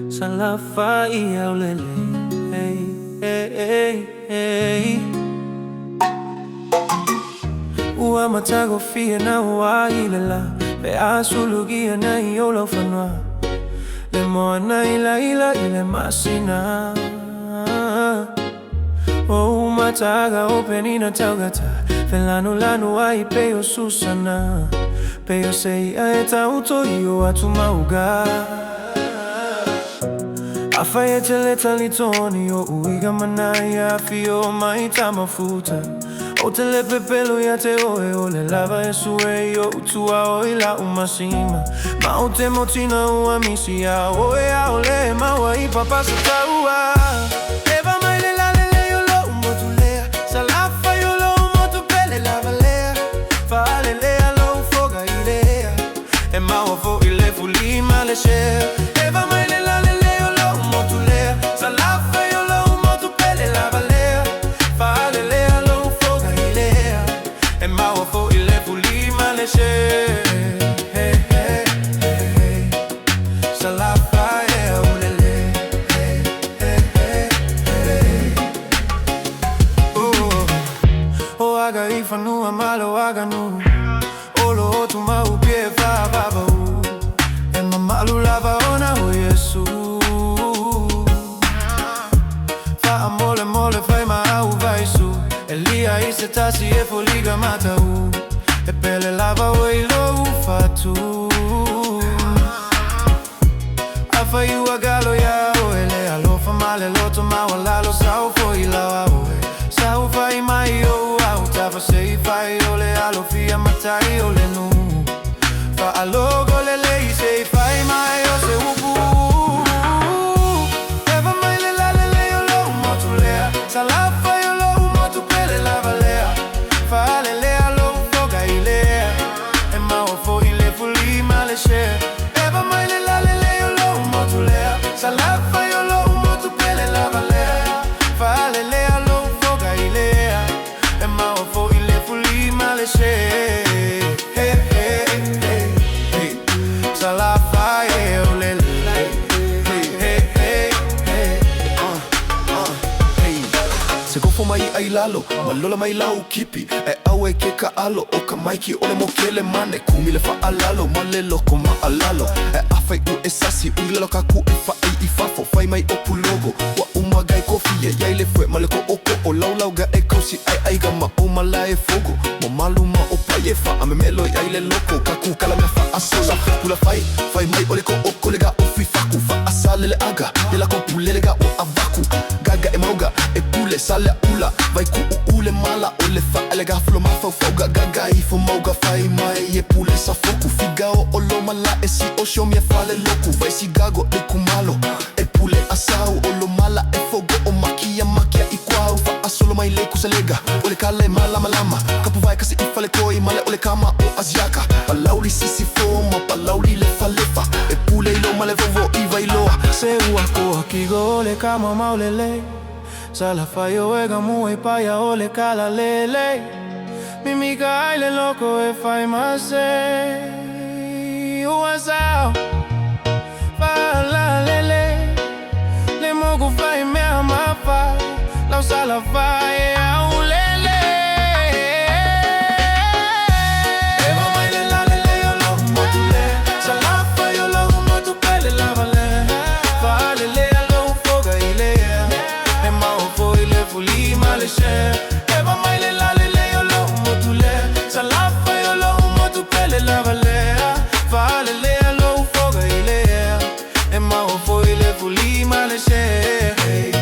Salafa ia ulele, hey, hey, hey, hey. Ua matago fia na ua ilela, be asulugia na iolo fanwa. Le moana ila ile masina. O mataga o penina taugata, lanu ai peo susana. Peo sei aeta uto io atumauga. Afaye teleta litoni o uiga manaya fio maita mafuta. O tele pepelo ya te oe o le lava e sue yo utua o ila umasima. Ma o te motina ua misia o e a ole ma wa i papasa taua. Eva mai le la le yo lo umotulea. Salafa yo lo umotupele lava lea. Fa le lea lo foga idea. E ma wa fo ile fulima le share. Eva mai le la le yo lo umotulea. Salafa yo lo umotupele lava lea. Fa le lea lo foga idea. E ma wa fo ile fulima le share. Aga ifanu amalo aga nu Olo otu mau pie fa baba u E mamalu lava ona o Yesu Fa amole mole fai ma au vaisu Elia ise tasi e foliga mata u E pele lava o ilo ufatu Afa yu agalo ya o ele alofa male loto ma wala lo sao fo ilawa o Sao fai mai o Tava sei fai ole alo fia matai ole nu Fa alogo le lei sei fai mai o se ubu Eva mai le la le le o lo motulea Salafa yo lo motupele la valea Fa le le alo foga ilea E ma o fo ile fuli male share Eva mai le la le le o lo motulea Salafa yo lo motupele la valea Fa le le alo foga ilea E ma o fo ile fuli male share Hey, hey, hey, hey Salafa e olele Hey, hey, hey, hey Hey Se gofo mai ai lalo Malola mai lau kipi E au e ke ka alo O ka maiki ole mo kele mane Kumi le fa alalo Male loko ma alalo E afai u e sasi Ui ka ku e fa ai i fafo Fai mai o pulogo Wa umagai kofi e yai le fue Male ko oko o lau ga e kausi ai ga ma o mala e fogo Mo malu ma o pai e fa Ame melo i ai le loko Kaku kala me fa asola Pula fai mai ole ko oko lega o fi faku Fa asale le aga De la ko pule lega o avaku Gaga e mauga e pule sale ula Vai ku ule mala ole fa Elega flo ma fau fauga Gaga i fo mauga fai mai e pule sa foku Figa o olo mala e si o show mi e fale loku Vai si gago e kumalo E pule asau olo mala e fogo o makia i kwau Fa asolo mai leku se lega Ole kale mala malama Kapu vai kasi i fale koi male ole kama o aziaka Palauli sisi foma palauli le falefa E pule ilo male vovo i vai loa Se ua koa ki gole kama maulele Salafa yo ega mua i paia ole kala lele Mimi ka aile loko e fai mase Ua sao Fa la lele Le mogu fai mea mapa Lau salafa e au lele Eva mai le la lele yo lo motule Salafa yo lo motupele la vale Fa lele alo foga ilea E ma o fo ile fuli male share Eva mai le la lele yo lo motule Salafa yo lo motupele la vale Fa lele alo foga ilea E ma o fo ile fuli male share